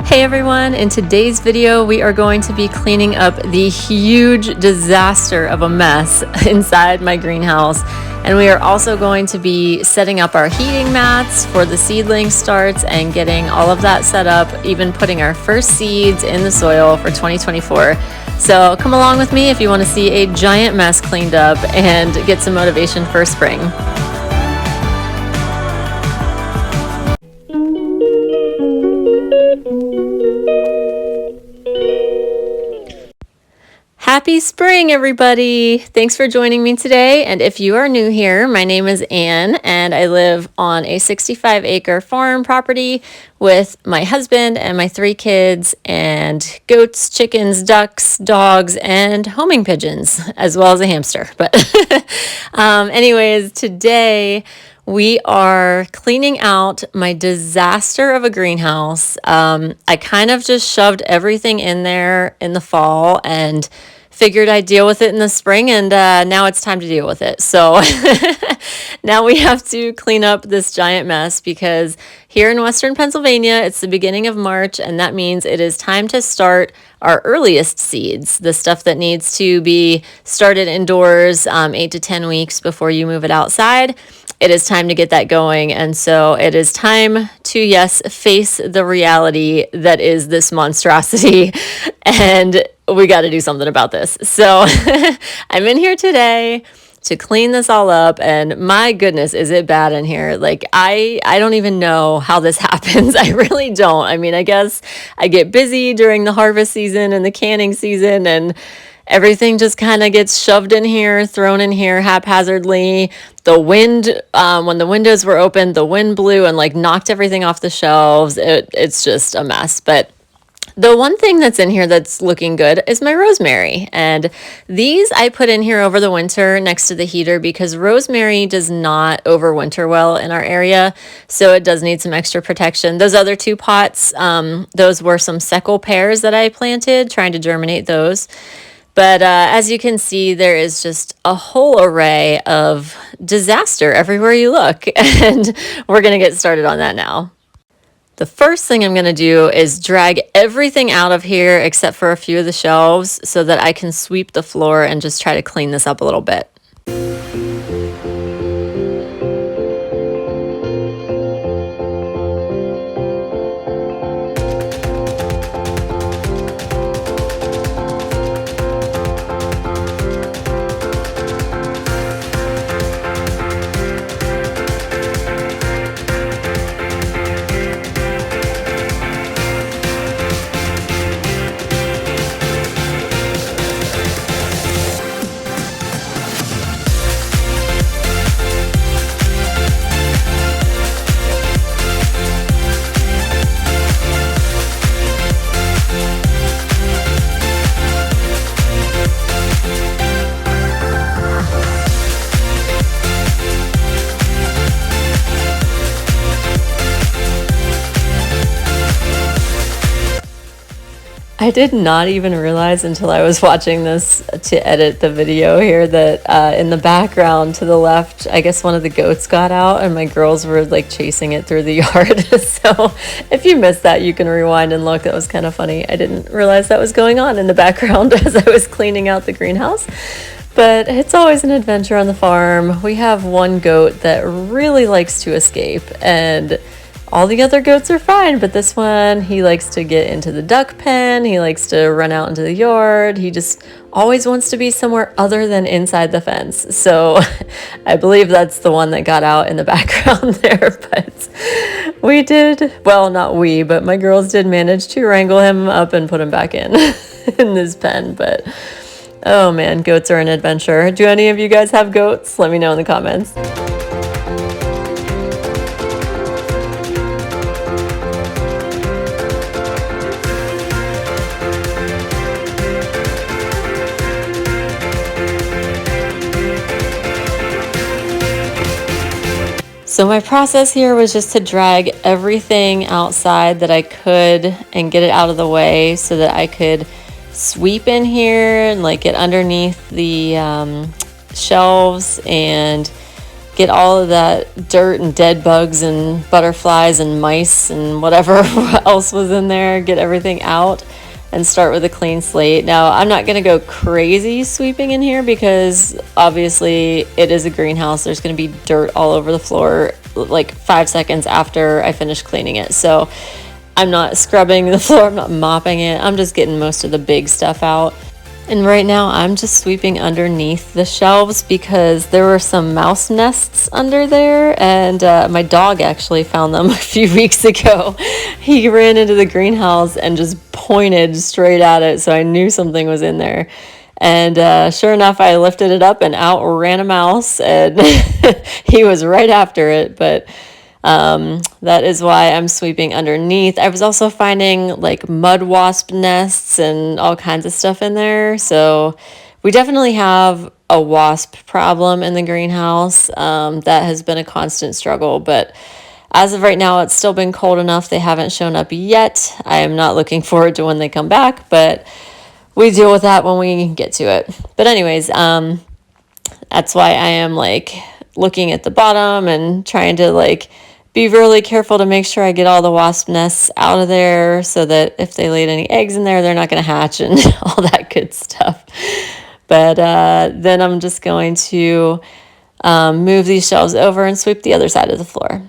Hey everyone, in today's video we are going to be cleaning up the huge disaster of a mess inside my greenhouse, and we are also going to be setting up our heating mats for the seedling starts and getting all of that set up, even putting our first seeds in the soil for 2024. So come along with me if you want to see a giant mess cleaned up and get some motivation for spring. Happy spring, everybody! Thanks for joining me today. And if you are new here, my name is Anne, and I live on a 65-acre farm property with my husband and my 3 kids, and goats, chickens, ducks, dogs, and homing pigeons, as well as a hamster. But anyways, today we are cleaning out my disaster of a greenhouse. I kind of just shoved everything in there in the fall and figured I'd deal with it in the spring, and now it's time to deal with it. So now we have to clean up this giant mess because here in Western Pennsylvania, it's the beginning of March, and that means it is time to start our earliest seeds, the stuff that needs to be started indoors 8 to 10 weeks before you move it outside. It is time to get that going. And so it is time to, yes, face the reality that is this monstrosity. And we got to do something about this. So I'm in here today to clean this all up, and my goodness, is it bad in here. Like, I don't even know how this happens. I really don't. I mean, I guess I get busy during the harvest season and the canning season, and everything just kind of gets shoved in here, thrown in here haphazardly. The wind, when the windows were open, the wind blew and like knocked everything off the shelves. It's just a mess. But the one thing that's in here that's looking good is my rosemary. And these I put in here over the winter next to the heater because rosemary does not overwinter well in our area. So it does need some extra protection. Those other 2 pots, those were some seckel pears that I planted, trying to germinate those. But as you can see, there is just a whole array of disaster everywhere you look. And we're going to get started on that now. The first thing I'm going to do is drag everything out of here except for a few of the shelves so that I can sweep the floor and just try to clean this up a little bit. I did not even realize until I was watching this to edit the video here that in the background to the left, I guess one of the goats got out and my girls were like chasing it through the yard. So if you missed that, you can rewind and look. That was kind of funny. I didn't realize that was going on in the background as I was cleaning out the greenhouse. But it's always an adventure on the farm. We have one goat that really likes to escape, and all the other goats are fine, but this one, he likes to get into the duck pen. He likes to run out into the yard. He just always wants to be somewhere other than inside the fence. So I believe that's the one that got out in the background there. But we did, well, not we, but my girls did manage to wrangle him up and put him back in this pen. But oh man, goats are an adventure. Do any of you guys have goats? Let me know in the comments. So my process here was just to drag everything outside that I could and get it out of the way so that I could sweep in here and like get underneath the shelves and get all of that dirt and dead bugs and butterflies and mice and whatever else was in there, get everything out and start with a clean slate. Now, I'm not going to go crazy sweeping in here because obviously it is a greenhouse. There's going to be dirt all over the floor like 5 seconds after I finish cleaning it. So I'm not scrubbing the floor, I'm not mopping it. I'm just getting most of the big stuff out. And right now I'm just sweeping underneath the shelves because there were some mouse nests under there, and my dog actually found them a few weeks ago. He ran into the greenhouse and just pointed straight at it, so I knew something was in there. And sure enough, I lifted it up and out ran a mouse, and he was right after it. But that is why I'm sweeping underneath. I was also finding like mud wasp nests and all kinds of stuff in there. So we definitely have a wasp problem in the greenhouse. That has been a constant struggle, but as of right now, it's still been cold enough. They haven't shown up yet. I am not looking forward to when they come back, but we deal with that when we get to it. But anyways, that's why I am like looking at the bottom and trying to like be really careful to make sure I get all the wasp nests out of there so that if they laid any eggs in there, they're not going to hatch and all that good stuff. But then I'm just going to move these shelves over and sweep the other side of the floor.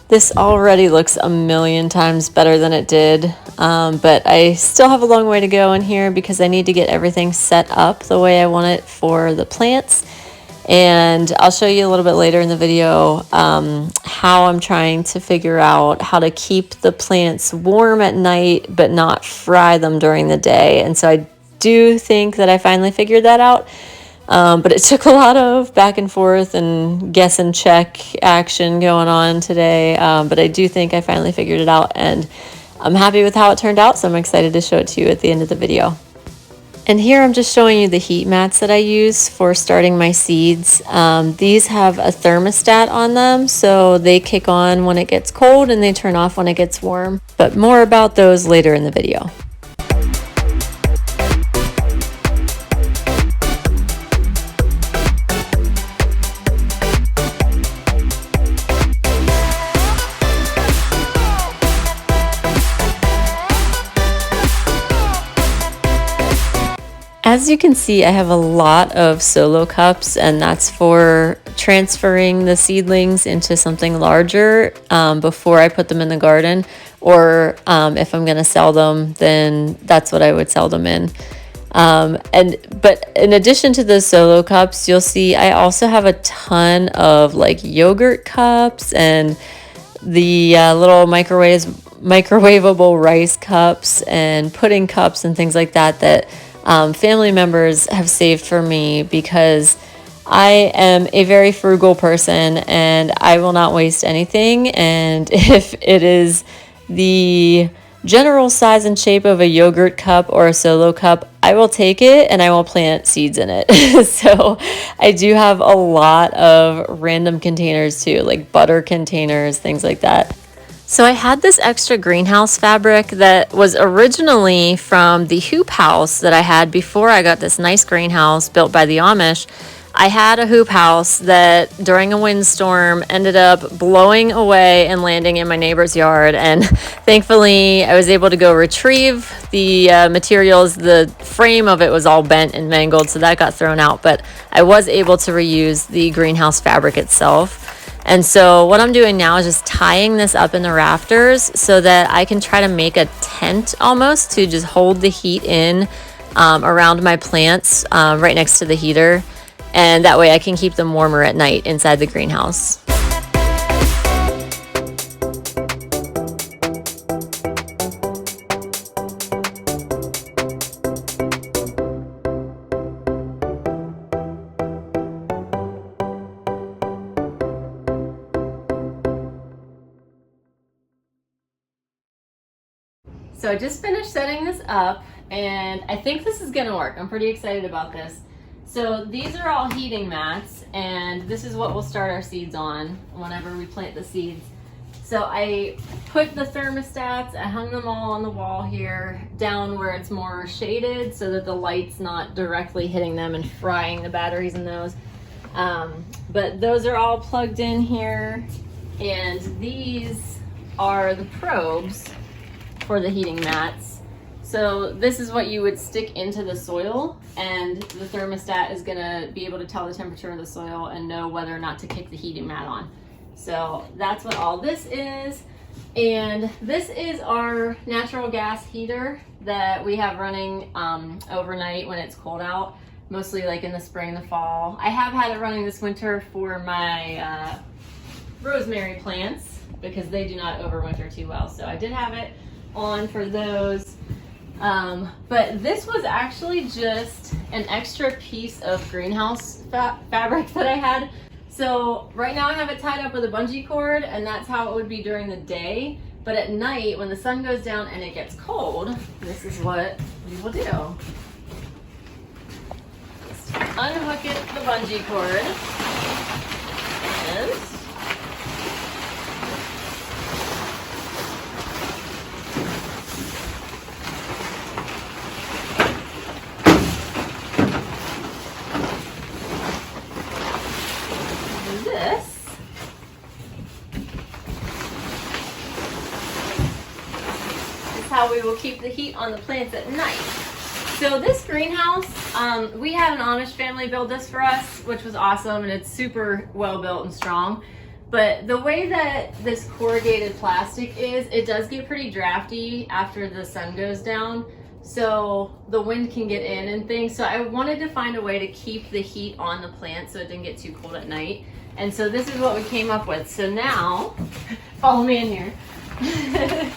This already looks a million times better than it did, but I still have a long way to go in here because I need to get everything set up the way I want it for the plants. And I'll show you a little bit later in the video how I'm trying to figure out how to keep the plants warm at night but not fry them during the day. And so I do think that I finally figured that out. But it took a lot of back and forth and guess and check action going on today. But I do think I finally figured it out, and I'm happy with how it turned out. So I'm excited to show it to you at the end of the video. And here I'm just showing you the heat mats that I use for starting my seeds. These have a thermostat on them, so they kick on when it gets cold and they turn off when it gets warm. But more about those later in the video. As you can see, I have a lot of solo cups, and that's for transferring the seedlings into something larger before I put them in the garden. Or if I'm going to sell them, then that's what I would sell them in. But in addition to the solo cups, you'll see I also have a ton of like yogurt cups and the little microwavable rice cups and pudding cups and things like that family members have saved for me because I am a very frugal person and I will not waste anything. And if it is the general size and shape of a yogurt cup or a solo cup, I will take it and I will plant seeds in it. So I do have a lot of random containers too, like butter containers, things like that. So I had this extra greenhouse fabric that was originally from the hoop house that I had before I got this nice greenhouse built by the Amish. I had a hoop house that during a windstorm ended up blowing away and landing in my neighbor's yard. And thankfully I was able to go retrieve the materials. The frame of it was all bent and mangled, so that got thrown out. But I was able to reuse the greenhouse fabric itself. And so what I'm doing now is just tying this up in the rafters so that I can try to make a tent almost to just hold the heat in around my plants right next to the heater. And that way I can keep them warmer at night inside the greenhouse. So I just finished setting this up and I think this is gonna work. I'm pretty excited about this. So these are all heating mats and this is what we'll start our seeds on whenever we plant the seeds. So I put the thermostats, I hung them all on the wall here, down where it's more shaded so that the light's not directly hitting them and frying the batteries in those. But those are all plugged in here, and these are the probes for the heating mats. So this is what you would stick into the soil, and the thermostat is gonna be able to tell the temperature of the soil and know whether or not to kick the heating mat on. So that's what all this is. And this is our natural gas heater that we have running overnight when it's cold out, mostly like in the spring and the fall. I have had it running this winter for my rosemary plants because they do not overwinter too well. So I did have it on for those. But this was actually just an extra piece of greenhouse fabric that I had. So right now I have it tied up with a bungee cord, and that's how it would be during the day. But at night, when the sun goes down and it gets cold, this is what we will do. Just unhook it, the bungee cord, and this is how we will keep the heat on the plants at night. So this greenhouse, we had an Amish family build this for us, which was awesome, and it's super well built and strong. But the way that this corrugated plastic is, it does get pretty drafty after the sun goes down. So the wind can get in and things. So I wanted to find a way to keep the heat on the plant so it didn't get too cold at night. And so this is what we came up with. So now, follow me in here.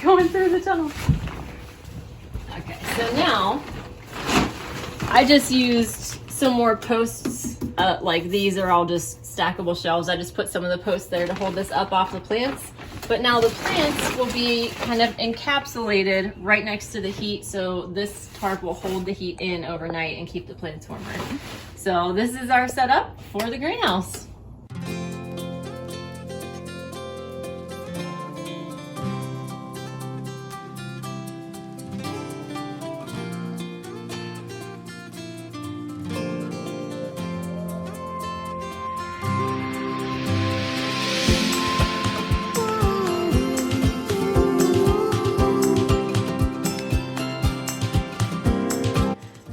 Going through the tunnel. Okay, so now I just used some more posts. Like these are all just stackable shelves. I just put some of the posts there to hold this up off the plants. But now the plants will be kind of encapsulated right next to the heat. So this tarp will hold the heat in overnight and keep the plants warmer. So this is our setup for the greenhouse.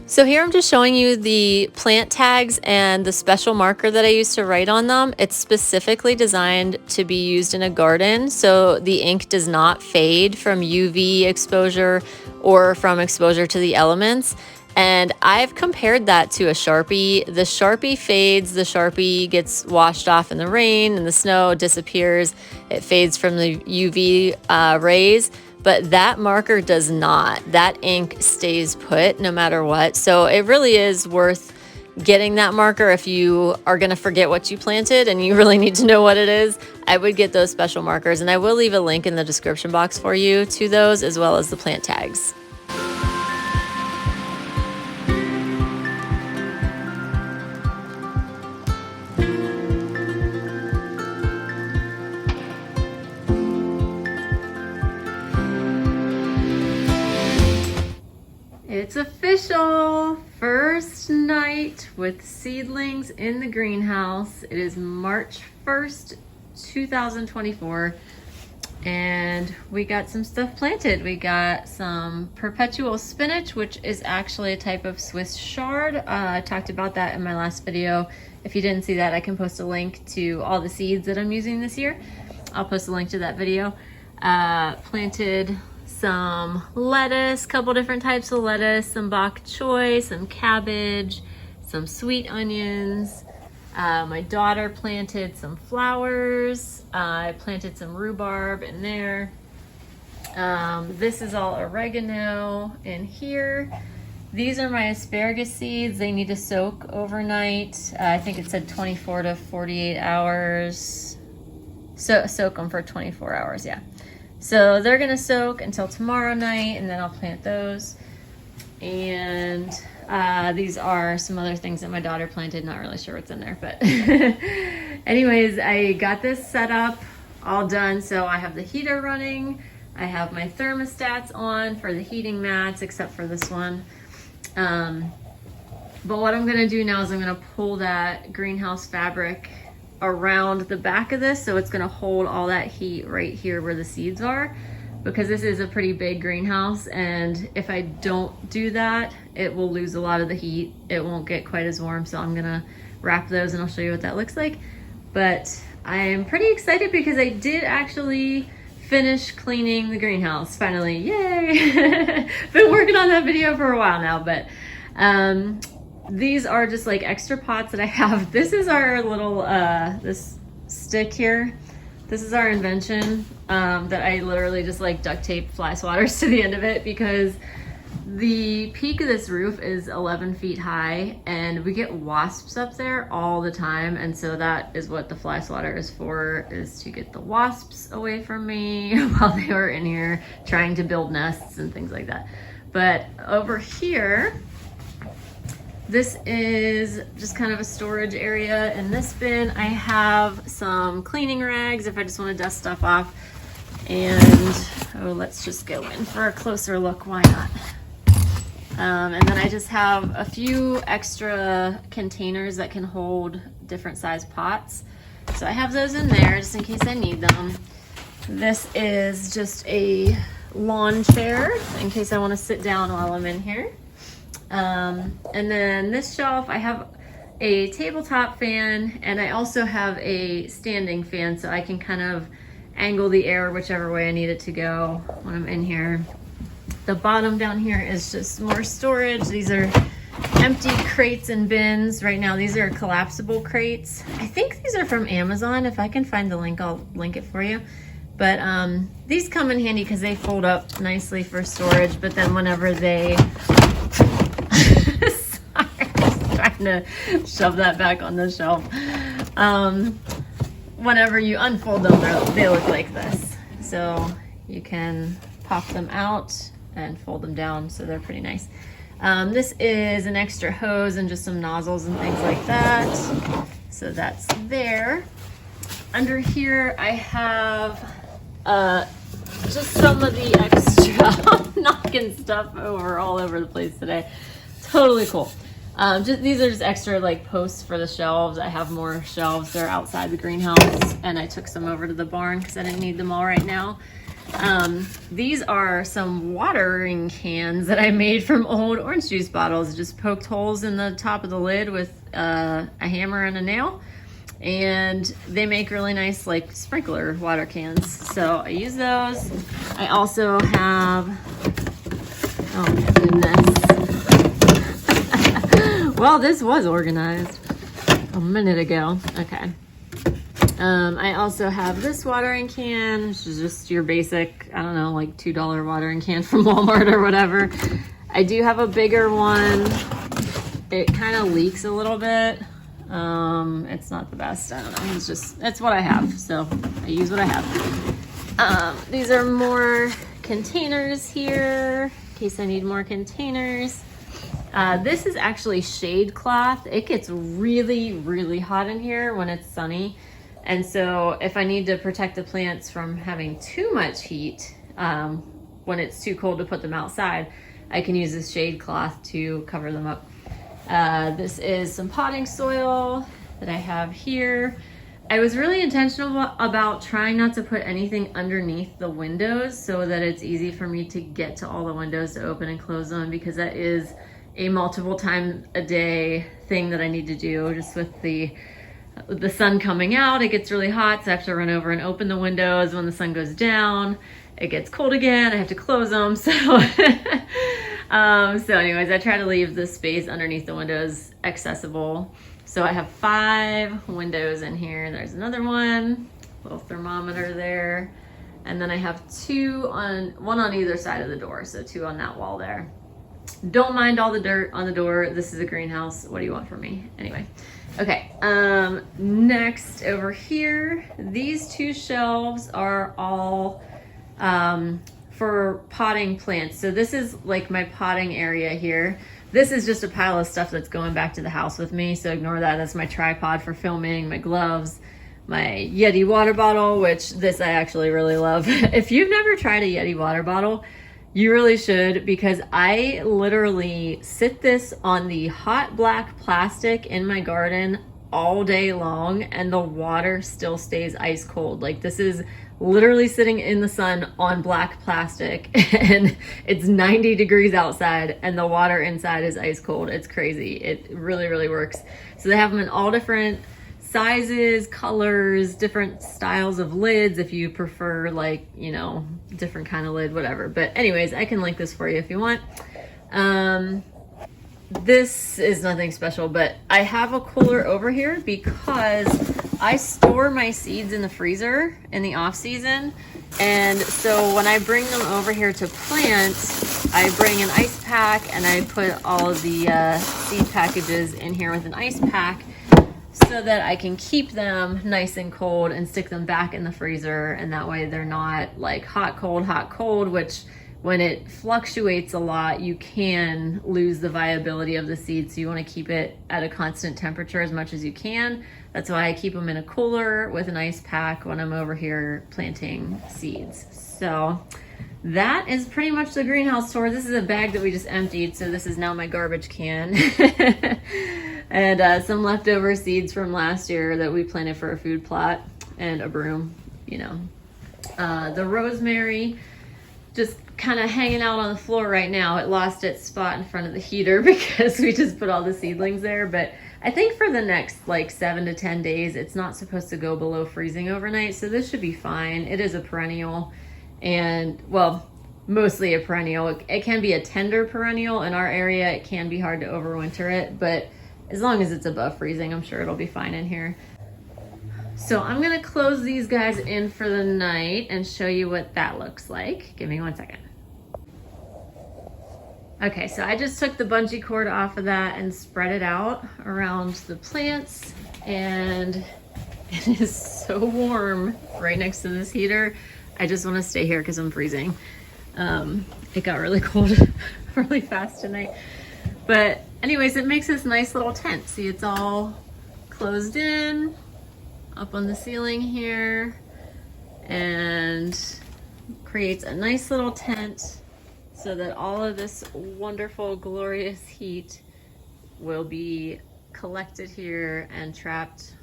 So here I'm just showing you the plant tags and the special marker that I used to write on them. It's specifically designed to be used in a garden, so the ink does not fade from UV exposure or from exposure to the elements. And I've compared that to a Sharpie. The Sharpie fades, the Sharpie gets washed off in the rain and the snow, disappears, it fades from the UV rays. But that marker does not. That ink stays put no matter what. So it really is worth getting that marker if you are gonna forget what you planted and you really need to know what it is. I would get those special markers, and I will leave a link in the description box for you to those, as well as the plant tags. It's official! First night with seedlings in the greenhouse. It is March 1st, 2024, and we got some stuff planted. We got some perpetual spinach, which is actually a type of Swiss chard. I talked about that in my last video. If you didn't see that, I can post a link to all the seeds that I'm using this year. I'll post a link to that video. Planted some lettuce, couple different types of lettuce, some bok choy, some cabbage, some sweet onions. My daughter planted some flowers. I planted some rhubarb in there. This is all oregano in here. These are my asparagus seeds. They need to soak overnight. I think it said 24 to 48 hours. So soak them for 24 hours, yeah. So they're gonna soak until tomorrow night, and then I'll plant those. And these are some other things that my daughter planted. Not really sure what's in there, but anyways, I got this set up, all done. So I have the heater running. I have my thermostats on for the heating mats, except for this one. But what I'm gonna do now is I'm gonna pull that greenhouse fabric around the back of this, so it's gonna hold all that heat right here where the seeds are, because this is a pretty big greenhouse, and if I don't do that, it will lose a lot of the heat. It won't get quite as warm, so I'm gonna wrap those and I'll show you what that looks like. But I am pretty excited because I did actually finish cleaning the greenhouse, finally, yay! Been working on that video for a while now, but these are just like extra pots that I have. This is our little, this stick here. This is our invention that I literally just like duct tape fly swatters to the end of it, because the peak of this roof is 11 feet high and we get wasps up there all the time. And so that is what the fly swatter is for, is to get the wasps away from me while they were in here trying to build nests and things like that. But over here, this is just kind of a storage area. In this bin, I have some cleaning rags if I just want to dust stuff off. And, oh, let's just go in for a closer look, why not? And then I just have a few extra containers that can hold different size pots. So I have those in there just in case I need them. This is just a lawn chair in case I want to sit down while I'm in here. And then this shelf, I have a tabletop fan, and I also have a standing fan, so I can kind of angle the air whichever way I need it to go when I'm in here. The bottom down here is just more storage. These are empty crates and bins. Right now, these are collapsible crates. I think these are from Amazon. If I can find the link, I'll link it for you. But these come in handy because they fold up nicely for storage, but then whenever they trying to shove that back on the shelf. Whenever you unfold them, they look like this. So you can pop them out and fold them down, so they're pretty nice. This is an extra hose and just some nozzles and things like that. So that's there. Under here, I have just some of the extra, I'm knocking stuff over all over the place today. Totally cool. These are just extra like posts for the shelves. I have more shelves. They're outside the greenhouse, and I took some over to the barn because I didn't need them all right now. These are some watering cans that I made from old orange juice bottles. Just poked holes in the top of the lid with a hammer and a nail, and they make really nice like sprinkler water cans. So I use those. I also have, oh my goodness. Well, this was organized a minute ago. Okay. I also have this watering can, which is just your basic, I don't know, like $2 watering can from Walmart or whatever. I do have a bigger one. It kind of leaks a little bit. It's not the best. I don't know. It's what I have. So I use what I have. These are more containers here in case I need more containers. This is actually shade cloth. It gets really, really hot in here when it's sunny. And so if I need to protect the plants from having too much heat, when it's too cold to put them outside, I can use this shade cloth to cover them up. This is some potting soil that I have here. I was really intentional about trying not to put anything underneath the windows so that it's easy for me to get to all the windows to open and close them, because that is a multiple time a day thing that I need to do. Just with the sun coming out, it gets really hot, so I have to run over and open the windows. When the sun goes down, it gets cold again, I have to close them. So so anyways, I try to leave the space underneath the windows accessible. So I have 5 windows in here. There's another one, little thermometer there, and then I have 2 one on either side of the door, so 2 on that wall there. Don't mind all the dirt on the door. This is a greenhouse. What do you want from me? Anyway. Okay. Next over here, these 2 shelves are all for potting plants. So this is like my potting area here. This is just a pile of stuff that's going back to the house with me, so ignore that. That's my tripod for filming, my gloves, my Yeti water bottle, which this I actually really love. If you've never tried a Yeti water bottle, you really should, because I literally sit this on the hot black plastic in my garden all day long and the water still stays ice cold. Like, this is literally sitting in the sun on black plastic and it's 90 degrees outside and the water inside is ice cold. It's crazy. It really, really works. So they have them in all different sizes, colors, different styles of lids if you prefer, like, you know, different kind of lid, whatever. But anyways, I can link this for you if you want. This is nothing special, but I have a cooler over here because I store my seeds in the freezer in the off season. And so when I bring them over here to plant, I bring an ice pack and I put all of the seed packages in here with an ice pack so that I can keep them nice and cold and stick them back in the freezer. And that way they're not like hot, cold, which when it fluctuates a lot, you can lose the viability of the seed. So you want to keep it at a constant temperature as much as you can. That's why I keep them in a cooler with an ice pack when I'm over here planting seeds. So that is pretty much the greenhouse tour. This is a bag that we just emptied, so this is now my garbage can. And some leftover seeds from last year that we planted for a food plot, and a broom, you know. The rosemary, just kind of hanging out on the floor right now. It lost its spot in front of the heater because we just put all the seedlings there. But I think for the next like 7 to 10 days, it's not supposed to go below freezing overnight. So this should be fine. It is a perennial, and well, mostly a perennial. It can be a tender perennial. In our area, it can be hard to overwinter it, but as long as it's above freezing, I'm sure it'll be fine in here. So I'm gonna close these guys in for the night and show you what that looks like. Give me 1 second. Okay, so I just took the bungee cord off of that and spread it out around the plants, and it is so warm right next to this heater. I just wanna stay here because I'm freezing. It got really cold really fast tonight. But anyways, it makes this nice little tent. See, it's all closed in up on the ceiling here and creates a nice little tent so that all of this wonderful, glorious heat will be collected here and trapped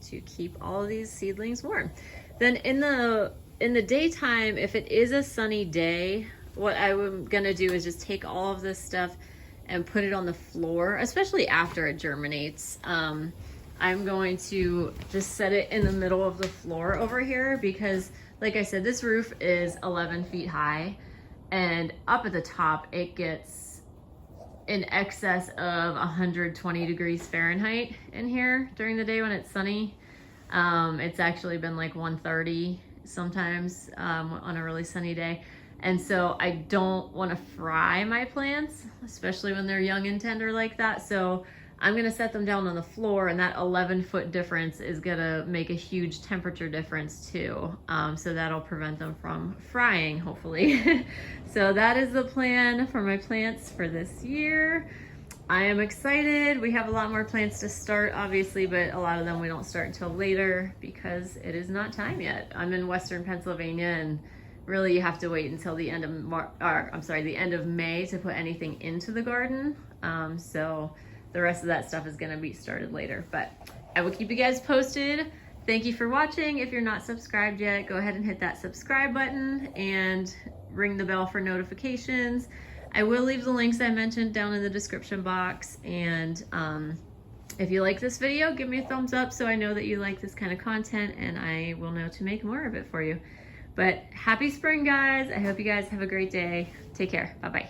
to keep all of these seedlings warm. Then in the daytime, if it is a sunny day, what I'm gonna do is just take all of this stuff and put it on the floor, especially after it germinates. I'm going to just set it in the middle of the floor over here because, like I said, this roof is 11 feet high, and up at the top, it gets in excess of 120 degrees Fahrenheit in here during the day when it's sunny. It's actually been like 130 sometimes on a really sunny day. And so I don't want to fry my plants, especially when they're young and tender like that. So I'm going to set them down on the floor, and that 11-foot difference is going to make a huge temperature difference too. So that'll prevent them from frying, hopefully. So that is the plan for my plants for this year. I am excited. We have a lot more plants to start, obviously, but a lot of them we don't start until later because it is not time yet. I'm in Western Pennsylvania, and really you have to wait until the end of the end of May to put anything into the garden. So the rest of that stuff is gonna be started later, but I will keep you guys posted. Thank you for watching. If you're not subscribed yet, go ahead and hit that subscribe button and ring the bell for notifications. I will leave the links I mentioned down in the description box, and if you like this video, give me a thumbs up so I know that you like this kind of content, and I will know to make more of it for you. But happy spring, guys. I hope you guys have a great day. Take care. Bye-bye.